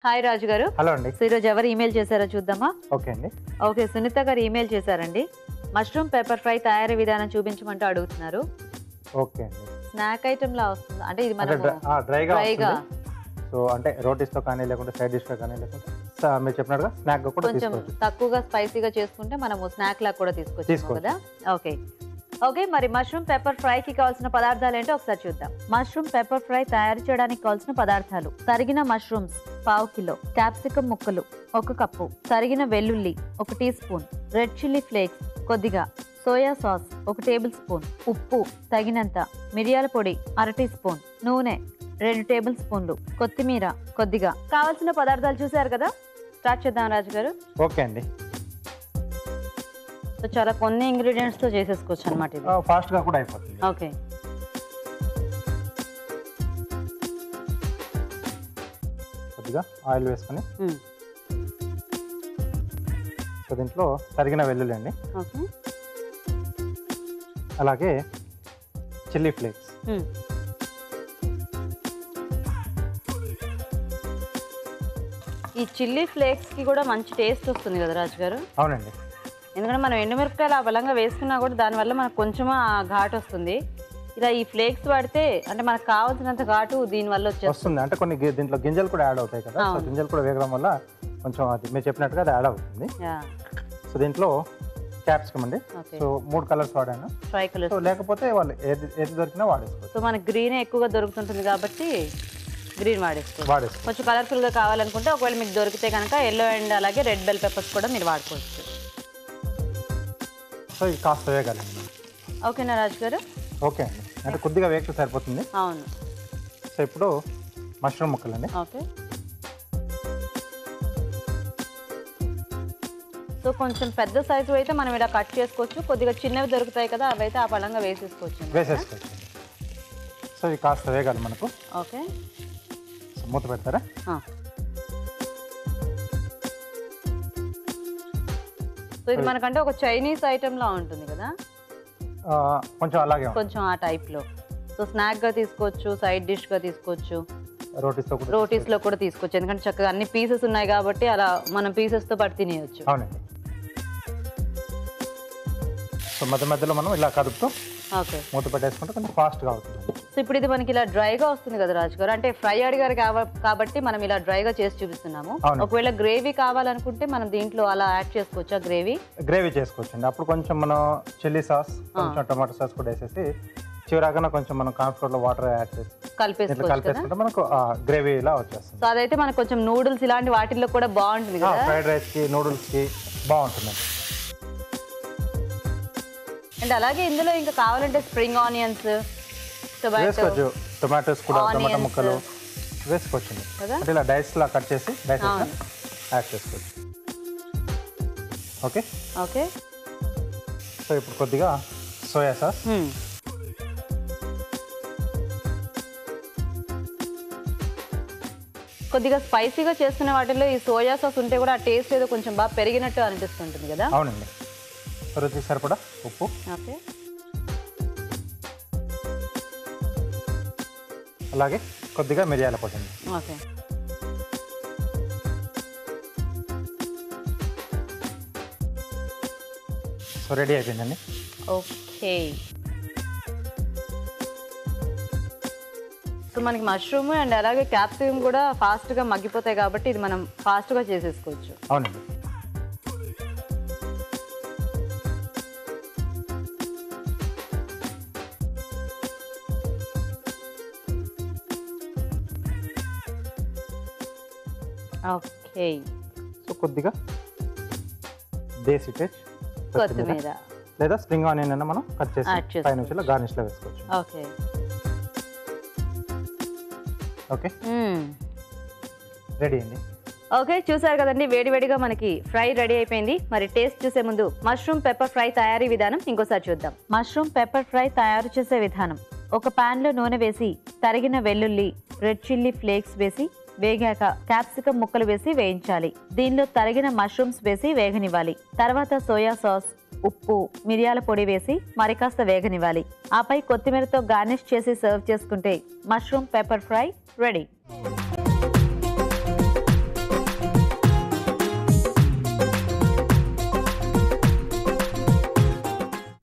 Hi రాజు గారు. Hello అండి. So ఈరోజు ఎవరు ఈమెయిల్ చేశారో చూద్దామా? ఓకే అండి. ఓకే, సునీత గారు ఈమెయిల్ చేశారండి. మష్రూమ్ పెప్పర్ ఫ్రై తయారీ విధానం చూపించమంటూ అడుగుతున్నారు. ఓకే అండి. స్నాక్ ఐటమ్ లా వస్తుంది అంటే ఇది మనం డ్రైగా సో అంటే రోటీస్ తో కానీ లేకుంటే సైడ్ డిష్ తో కానీ లేకుంటే మీరు చెప్పినట్టుగా స్నాక్ గా కూడా కొంచెం తక్కువగా స్పైసీగా చేసుకుంటే మనము స్నాక్ లా కూడా తీసుకోవచ్చు కదా. ఓకే ఓకే, మరి మష్రూమ్ పెప్పర్ ఫ్రై కి కావాల్సిన పదార్థాలు ఏంటో ఒకసారి చూద్దాం. మష్రూమ్ పెప్పర్ ఫ్రై తయారు చేయడానికి కావాల్సిన పదార్థాలు: తరిగిన మష్రూమ్స్ 1/2 కిలో, క్యాప్సికమ్ ముక్కలు 1 కప్పు, తరిగిన వెల్లుల్లి 1 teaspoon, red chilli flakes కొద్దిగా, సోయా సాస్ 1 టేబుల్ స్పూన్, ఉప్పు తగినంత, మిరియాల పొడి 1/2 టీ స్పూన్, నూనె 2 టేబుల్ స్పూన్లు, కొత్తిమీర కొద్దిగా. కావాల్సిన పదార్థాలు చూసారు కదా, స్టార్ట్ చేద్దాం రాజు గారు. ఓకే అండి. సో చాలా కొన్ని ఇంగ్రీడియంట్స్ తో చేసేసుకోవచ్చు అన్నమాట ఇది. ఫాస్ట్ గా కూడా అయిపోతుంది. ఓకే, కొద్దిగా ఆయిల్ వేసుకొని సో దీంట్లో తరిగిన వెల్లుల్లి అండి, ఓకే, అలాగే చిల్లీ ఫ్లేక్స్, ఈ చిల్లీ ఫ్లేక్స్ కి కూడా మంచి టేస్ట్ వస్తుంది కదా రాజు గారు. అవునండి. ఎందుకంటే మనం ఎండుమిరపకాయలు ఆ బలంగా వేసుకున్నా కూడా దానివల్ల మనకు కొంచెం ఘాటు వస్తుంది. ఇలా ఈ ఫ్లేక్స్ వాడితే అంటే మనకు కావాల్సినంత ఘాటు దీనివల్ల వస్తుంది. అంటే కొన్ని దీంట్లో గింజలు కూడా యాడ్ అవుతాయి కదా, సో గింజలు కూడా వేగడం వల్ల కొంచెం అది మీరు చెప్పినట్టుగా అది యాడ్ అవుతుంది. సో దీంట్లో క్యాప్సికమ్ అండి, సో 3 కలర్స్ వాడాను. ట్రై కలర్స్, లేకపోతే వాళ్ళు ఏది దొరికినా వాడేసుకోవచ్చు. సో మనకి గ్రీన్ ఎక్కువగా దొరుకుతుంటుంది కాబట్టి గ్రీన్ వాడేసుకోవచ్చు. కొంచెం కలర్ఫుల్ గా కావాలనుకుంటే ఒకవేళ మీకు దొరికితే కనుక ఎల్లో అండ్ అలాగే రెడ్ బెల్ పెప్పర్స్ కూడా మీరు వాడుకోవచ్చు. సో ఇది కాస్త వేగాలండి. ఓకేనా రాజు గారు? ఓకే అండి, అంటే కొద్దిగా వేగితే సరిపోతుంది. అవును. సో ఇప్పుడు మష్రూమ్ ముక్కలండి. ఓకే, సో కొంచెం పెద్ద సైజు అయితే మనం ఇలా కట్ చేసుకోవచ్చు. కొద్దిగా చిన్నవి దొరుకుతాయి కదా, అవి అయితే ఆ పళంగా వేసేసుకోవచ్చు. సో ఇది కాస్త వేగాలి మనకు. ఓకే, సో మూత పెడతారా? సో ఇది మనకంటే ఒక చైనీస్ ఐటమ్ లా ఉంటుంది కదా, కొంచెం అలాగే కొంచెం ఆ టైప్ లో. సో స్నాక్ గా తీసుకోవచ్చు, సైడ్ డిష్ గా తీసుకోవచ్చు, రోటీస్ లో కూడా తీసుకోవచ్చు. ఎందుకంటే చక్కగా అన్ని పీసెస్ ఉన్నాయి కాబట్టి అలా మనం పీసెస్ తో పాటు తినేయచ్చు. అవునండి. సో మధ్యలో మనం ఇలా కదుపుతూ మూత పెట్టేసుకుంటే కొంచెం ఫాస్ట్ గా అవుతుంది. సో ఇప్పుడు ఇది మనకి ఇలా డ్రైగా వస్తుంది కదా రాజు గారు, అంటే ఫ్రై అడిగారు కాబట్టి మనం ఇలా డ్రైగా చేసి చూపిస్తున్నాము. ఒకవేళ గ్రేవీ కావాలనుకుంటే మనం దీంట్లో అలా యాడ్ చేసుకోవచ్చా? గ్రేవీ చేసుకోవచ్చు అండి. అప్పుడు కొంచెం మనం చిల్లీ సాస్, కొంచెం టమాటో సాస్ కూడా వేసేసి చివరాగా కొంచెం మనం కార్న్ఫ్లోర్ లో వాటర్ యాడ్ చేసి కలిపేసుకుంటే మనకు గ్రేవీ ఇలా వచ్చేస్తుంది. సో అదైతే మనకు కొంచెం నూడిల్స్ ఇలాంటి వాటిల్లో కూడా బాగుంటుంది కదా, ఫ్రైడ్ రైస్ కి నూడిల్స్ కి బాగుంటుంది. అండ్ అలాగే ఇందులో ఇంకా కావాలంటే స్ప్రింగ్ ఆనియన్స్, టొమాటోస్ కూడా, టమాటో ముక్కలు వేసుకోవచ్చు. అంటే ఇలా డైస్ లా కట్ చేసి యాడ్ చేసుకోవచ్చు. ఓకే ఓకే, సో ఇప్పుడు కొద్దిగా సోయా సాస్, కొద్దిగా స్పైసీగా చేసుకునే వాటిల్లో ఈ సోయా సాస్ ఉంటే కూడా ఆ టేస్ట్ ఏదో కొంచెం బాగా పెరిగినట్టు అనిపిస్తుంటుంది కదా. అవునండి. రుచికి సరిపడా ఉప్పు, ఓకే, అలాగే కొద్దిగా మిరియాల పొడి. ఓకే, సో రెడీ అయిపోయిందండి. ఓకే, సో మనకి మష్రూమ్ అండ్ అలాగే క్యాప్సికమ్ కూడా ఫాస్ట్గా మగ్గిపోతాయి కాబట్టి ఇది మనం ఫాస్ట్గా చేసేసుకోవచ్చు. అవునండి. ఓకే, సో కొద్దిగా దేశీ టచ్ కొత్తిమీర లేదా స్ప్రింగ్ ఆనియన్ అన్న మనం కట్ చేసి పై నుంచి గార్నిష్ లో వేసుకోవచ్చు. ఓకే ఓకే, రెడీ అండి. ఓకే, చూసారు కదండి, వేడివేడిగా మనకి ఫ్రై రెడీ అయిపోయింది. మరి టేస్ట్ చూసే ముందు మష్రూమ్ పెప్పర్ ఫ్రై తయారీ విధానం ఇంకోసారి చూద్దాం. మష్రూమ్ పెప్పర్ ఫ్రై తయారు చేసే విధానం: ఒక పాన్ లో నూనె వేసి తరిగిన వెల్లుల్లి, రెడ్ చిల్లీ ఫ్లేక్స్ వేసి వేగాక క్యాప్సికమ్ ముక్కలు వేసి వేయించాలి. దీనిలో తరిగిన మష్రూమ్స్ వేసి వేగనివ్వాలి. తర్వాత సోయా సాస్, ఉప్పు, మిరియాల పొడి వేసి మరికాస్త వేగనివ్వాలి. ఆపై కొత్తిమీరతో గార్నిష్ చేసి సర్వ్ చేసుకుంటే మష్రూమ్ పెప్పర్ ఫ్రై రెడీ.